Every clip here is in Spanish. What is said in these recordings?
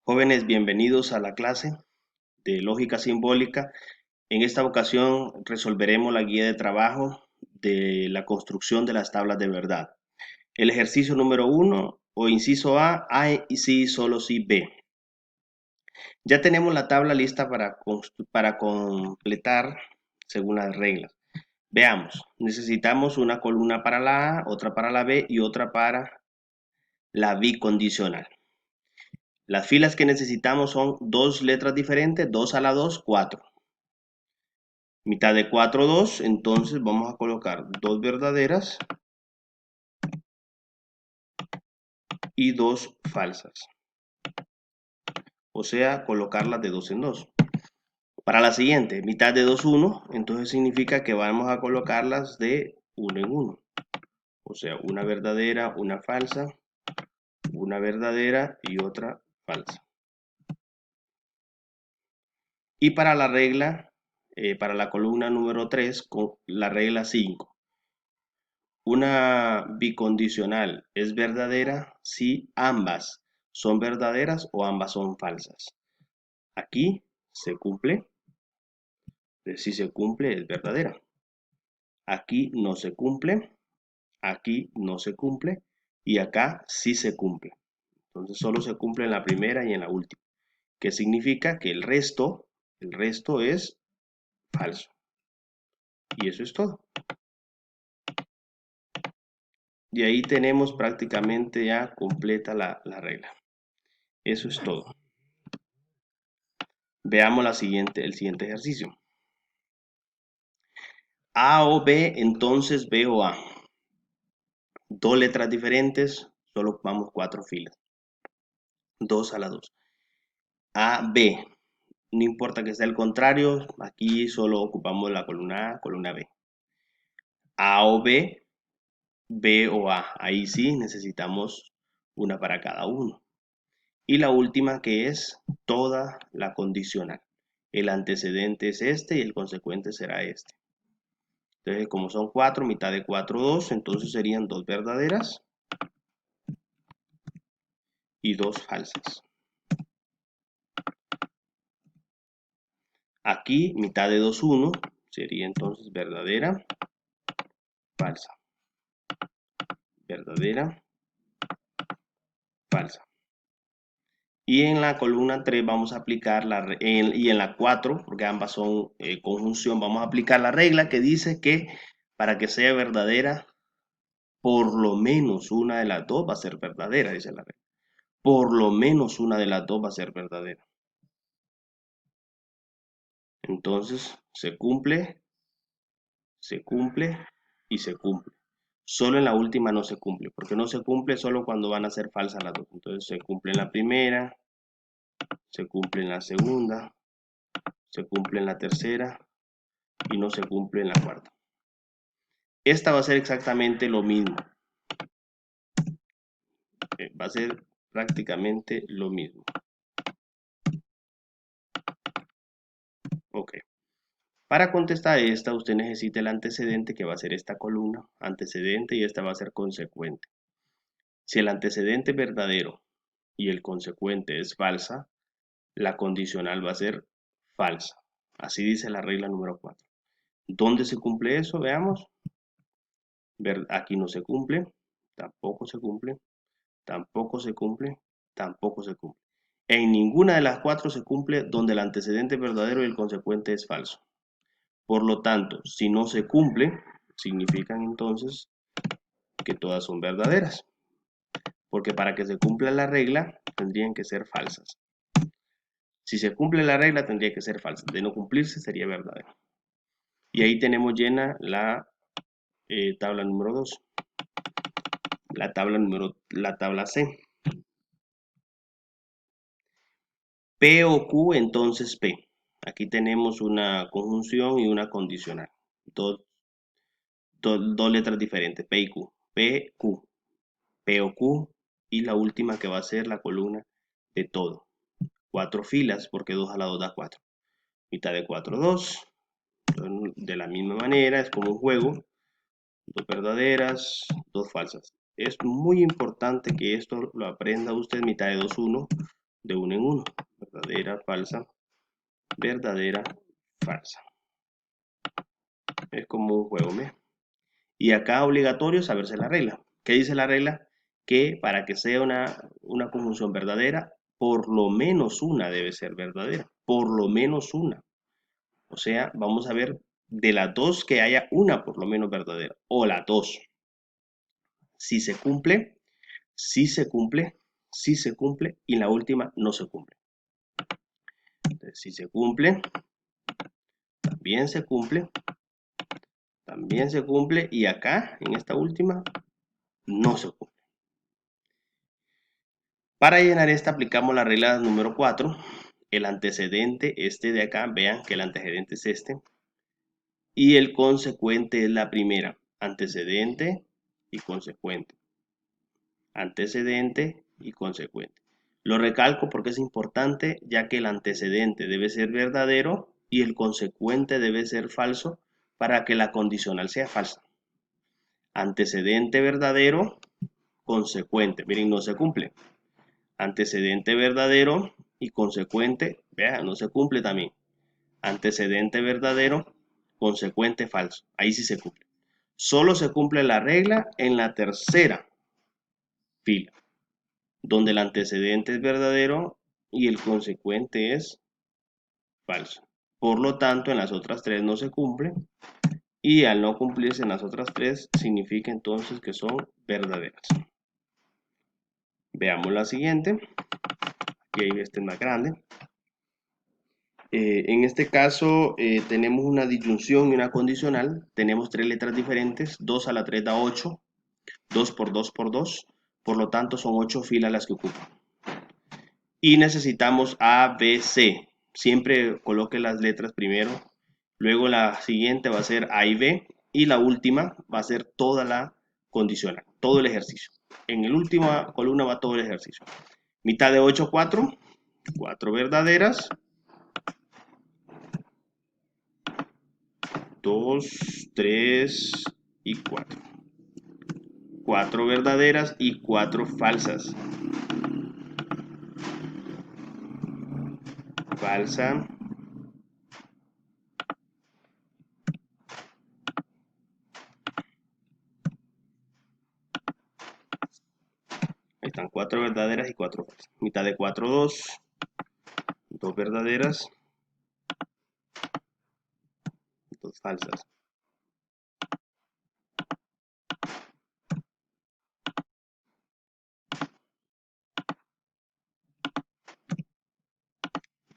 Jóvenes, bienvenidos a la clase de lógica simbólica. En esta ocasión resolveremos la guía de trabajo de la construcción de las tablas de verdad. El ejercicio número 1 o inciso A y sí, solo sí, B. Ya tenemos la tabla lista para completar según las reglas. Veamos, necesitamos una columna para la A, otra para la B y otra para la bicondicional. Las filas que necesitamos son dos letras diferentes, 2 a la 2, 4. Mitad de 4, 2, entonces vamos a colocar dos verdaderas y dos falsas. O sea, colocarlas de 2 en 2. Para la siguiente, mitad de 2, 1, entonces significa que vamos a colocarlas de 1 en 1. O sea, una verdadera, una falsa, una verdadera y otra falsa. Y para la regla, para la columna número 3, con la regla 5. Una bicondicional es verdadera si ambas son verdaderas o ambas son falsas. Aquí se cumple, si se cumple es verdadera. Aquí no se cumple, aquí no se cumple y acá sí se cumple. Entonces solo se cumple en la primera y en la última. ¿Qué significa? Que el resto es falso. Y eso es todo. Y ahí tenemos prácticamente ya completa la regla. Eso es todo. Veamos el siguiente ejercicio. A o B, entonces B o A. Dos letras diferentes, solo ocupamos 4 filas. 2 a la 2. A, B. No importa que sea el contrario, aquí solo ocupamos la columna A, columna B. A o B, B o A. Ahí sí necesitamos una para cada uno. Y la última que es toda la condicional. El antecedente es este y el consecuente será este. Entonces, como son 4, mitad de 4, 2, entonces serían dos verdaderas y dos falsas. Aquí, mitad de 2, 1, sería entonces verdadera, falsa. Verdadera, falsa. Y en la columna 3 vamos a aplicar y en la 4, porque ambas son conjunción, vamos a aplicar la regla que dice que para que sea verdadera, por lo menos una de las dos va a ser verdadera, dice la regla. Por lo menos una de las dos va a ser verdadera. Entonces, se cumple y se cumple. Solo en la última no se cumple, porque no se cumple solo cuando van a ser falsas las dos. Entonces, se cumple en la primera, se cumple en la segunda, se cumple en la tercera y no se cumple en la cuarta. Esta va a ser exactamente lo mismo. Va a ser prácticamente lo mismo. Ok. Para contestar esta, usted necesita el antecedente, que va a ser esta columna, antecedente, y esta va a ser consecuente. Si el antecedente es verdadero y el consecuente es falsa, la condicional va a ser falsa. Así dice la regla número 4. ¿Dónde se cumple eso? Veamos. Aquí no se cumple, tampoco se cumple, tampoco se cumple, tampoco se cumple. En ninguna de las 4 se cumple donde el antecedente es verdadero y el consecuente es falso. Por lo tanto, si no se cumple, significan entonces que todas son verdaderas. Porque para que se cumpla la regla, tendrían que ser falsas. Si se cumple la regla, tendría que ser falsa. De no cumplirse, sería verdadero. Y ahí tenemos llena la tabla número 2. La tabla C. P o Q, entonces P. Aquí tenemos una conjunción y una condicional. Dos letras diferentes, P y Q. P, Q. P o Q. Y la última que va a ser la columna de todo. 4 filas, porque 2 a la 2 da 4. Mitad de 4, 2. De la misma manera, es como un juego. Dos verdaderas, dos falsas. Es muy importante que esto lo aprenda usted, mitad de 2, 1. de uno en uno. Verdadera, falsa, verdadera, falsa. Es como un juego, ¿me? Y acá obligatorio saberse la regla. ¿Qué dice la regla? Que para que sea una conjunción verdadera, por lo menos una debe ser verdadera. Por lo menos una. O sea, vamos a ver de las dos que haya una por lo menos verdadera. O las dos. Si se cumple, si se cumple, si se cumple y la última no se cumple. Entonces, si se cumple, también se cumple, también se cumple y acá en esta última no se cumple. Para llenar esta aplicamos la regla número 4. El antecedente, este de acá, vean que el antecedente es este. Y el consecuente es la primera. Antecedente y consecuente. Antecedente y consecuente. Lo recalco porque es importante, ya que el antecedente debe ser verdadero y el consecuente debe ser falso para que la condicional sea falsa. Antecedente verdadero, consecuente. Miren, no se cumple. Antecedente verdadero y consecuente, vean, no se cumple también. Antecedente verdadero, consecuente falso. Ahí sí se cumple. Solo se cumple la regla en la tercera fila, donde el antecedente es verdadero y el consecuente es falso. Por lo tanto, en las otras tres no se cumple y al no cumplirse en las otras tres significa entonces que son verdaderas. Veamos la siguiente. Aquí este es más grande. En este caso tenemos una disyunción y una condicional. Tenemos tres letras diferentes. 2 a la 3 da 8. 2 por 2 por 2. Por lo tanto son 8 filas las que ocupan. Y necesitamos A, B, C. Siempre coloque las letras primero. Luego la siguiente va a ser A y B. Y la última va a ser toda la condicional. Todo el ejercicio. En la última columna va todo el ejercicio. Mitad de 8, 4. 4 verdaderas. 2, 3 y 4. 4 verdaderas y 4 falsas. Falsa. Ahí están 4 verdaderas y 4 falsas. Mitad de 4, 2. 2 verdaderas. 2 falsas.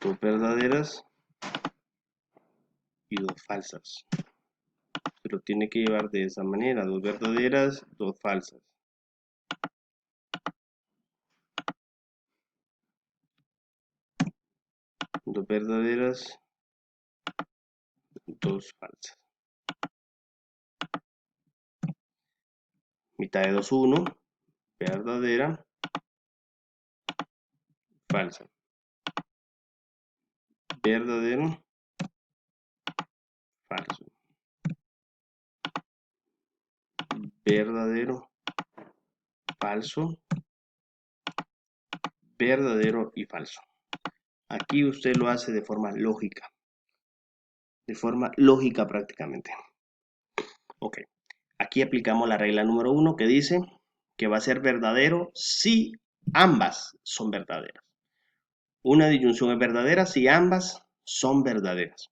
Dos verdaderas y 2 falsas. Se lo tiene que llevar de esa manera. 2 verdaderas, 2 falsas. Dos verdaderas, 2 falsas. Mitad de 2, 1. Verdadera, falsa. Verdadero, falso. Verdadero, falso. Verdadero y falso. Aquí usted lo hace de forma lógica. De forma lógica prácticamente. Ok. Aquí aplicamos la regla número 1 que dice que va a ser verdadero si ambas son verdaderas. Una disyunción es verdadera si ambas son verdaderas.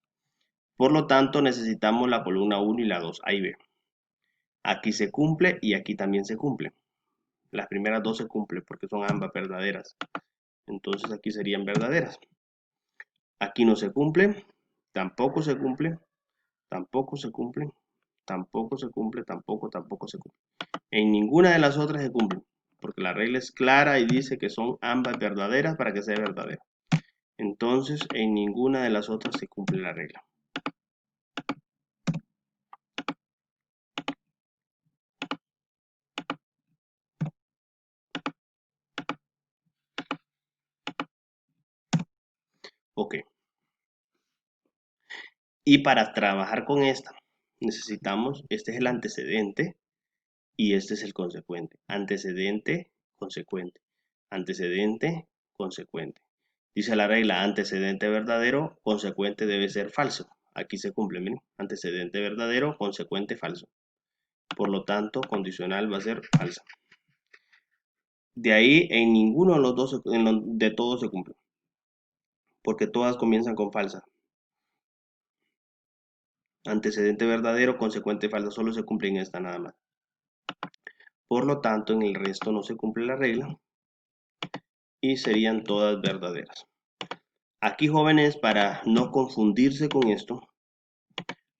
Por lo tanto, necesitamos la columna 1 y la 2, A y B. Aquí se cumple y aquí también se cumple. Las primeras dos se cumplen porque son ambas verdaderas. Entonces aquí serían verdaderas. Aquí no se cumple, tampoco se cumple, tampoco se cumple, tampoco se cumple, tampoco se cumple. En ninguna de las otras se cumple, porque la regla es clara y dice que son ambas verdaderas para que sea verdadera. Entonces, en ninguna de las otras se cumple la regla. Ok. Y para trabajar con esta, necesitamos, este es el antecedente y este es el consecuente. Antecedente, consecuente. Antecedente, consecuente. Dice la regla, antecedente verdadero, consecuente debe ser falso. Aquí se cumple, miren, antecedente verdadero, consecuente falso. Por lo tanto, condicional va a ser falsa. De ahí, en ninguno de los dos, de todos se cumple. Porque todas comienzan con falsa. Antecedente verdadero, consecuente falso, solo se cumple en esta nada más. Por lo tanto, en el resto no se cumple la regla y serían todas verdaderas. Aquí, jóvenes, para no confundirse con esto,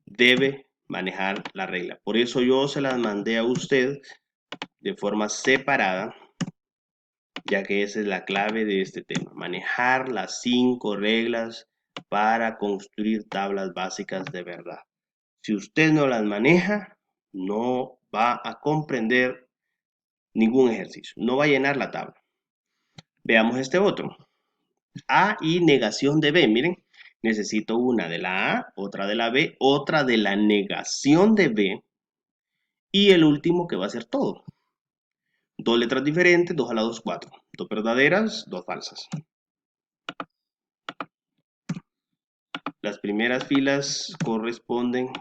debe manejar la regla. Por eso yo se las mandé a usted de forma separada, ya que esa es la clave de este tema. Manejar las 5 reglas para construir tablas básicas de verdad. Si usted no las maneja, no va a comprender ningún ejercicio, no va a llenar la tabla. Veamos este otro. A y negación de B. Miren, necesito una de la A, otra de la B, otra de la negación de B y el último que va a ser todo. Dos letras diferentes, 2 a la 2, 4. Dos verdaderas, dos falsas. Las primeras filas corresponden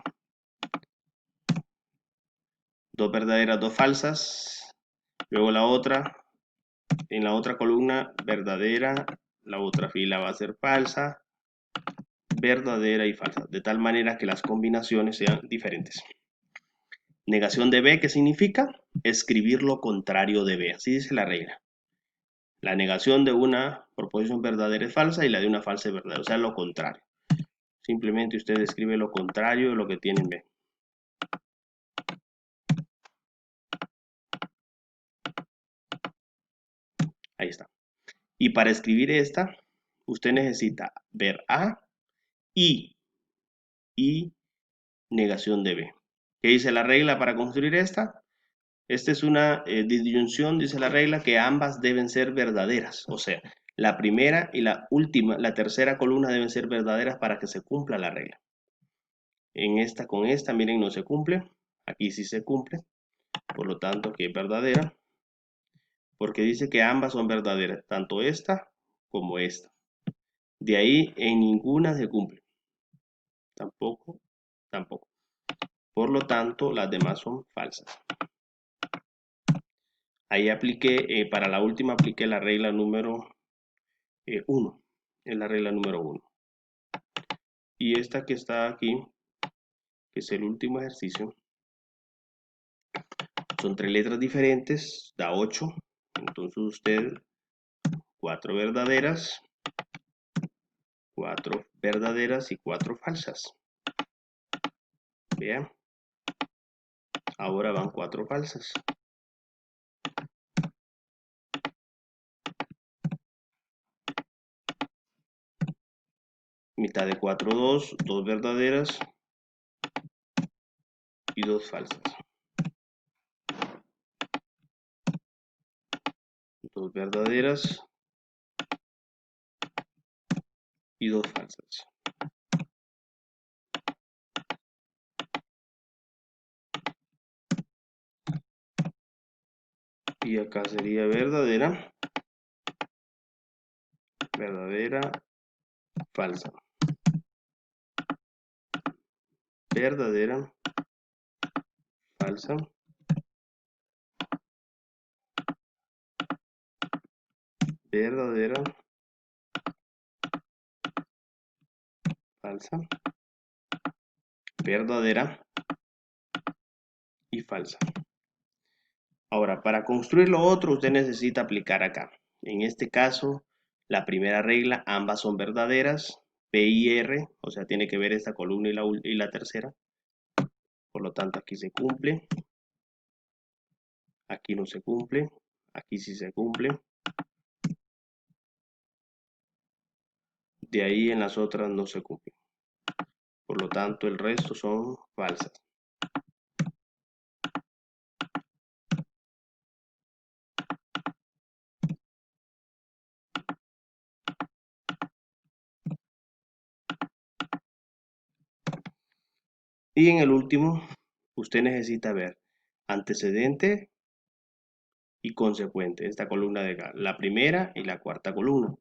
dos verdaderas, dos falsas. Luego la otra, en la otra columna, verdadera. La otra fila va a ser falsa, verdadera y falsa. De tal manera que las combinaciones sean diferentes. Negación de B, ¿qué significa? Escribir lo contrario de B. Así dice la regla. La negación de una proposición verdadera es falsa y la de una falsa es verdadera. O sea, lo contrario. Simplemente usted escribe lo contrario de lo que tiene en B. Ahí está. Y para escribir esta, usted necesita ver A y negación de B. ¿Qué dice la regla para construir esta? Esta es una disyunción, dice la regla, que ambas deben ser verdaderas. O sea, la primera y la última, la tercera columna deben ser verdaderas para que se cumpla la regla. En esta con esta, miren, no se cumple. Aquí sí se cumple. Por lo tanto, aquí es verdadera. Porque dice que ambas son verdaderas, tanto esta como esta. De ahí en ninguna se cumple. Tampoco, tampoco. Por lo tanto, las demás son falsas. Ahí apliqué, para la última apliqué la regla número 1. Es la regla número 1. Y esta que está aquí, que es el último ejercicio, son 3 letras diferentes, da 8. Entonces usted, 4 verdaderas, 4 verdaderas y 4 falsas. Vean. Ahora van 4 falsas. Mitad de 4, 2, 2 verdaderas y 2 falsas. 2 verdaderas y 2 falsas. Y acá sería verdadera, verdadera, falsa. Verdadera, falsa. Verdadera, falsa. Verdadera y falsa. Ahora, para construir lo otro, usted necesita aplicar acá. En este caso, la primera regla, ambas son verdaderas, P y R, o sea, tiene que ver esta columna y la tercera. Por lo tanto, aquí se cumple. Aquí no se cumple. Aquí sí se cumple. De ahí en las otras no se cumple. Por lo tanto, el resto son falsas. Y en el último, usted necesita ver antecedente y consecuente, esta columna de acá, la primera y la cuarta columna.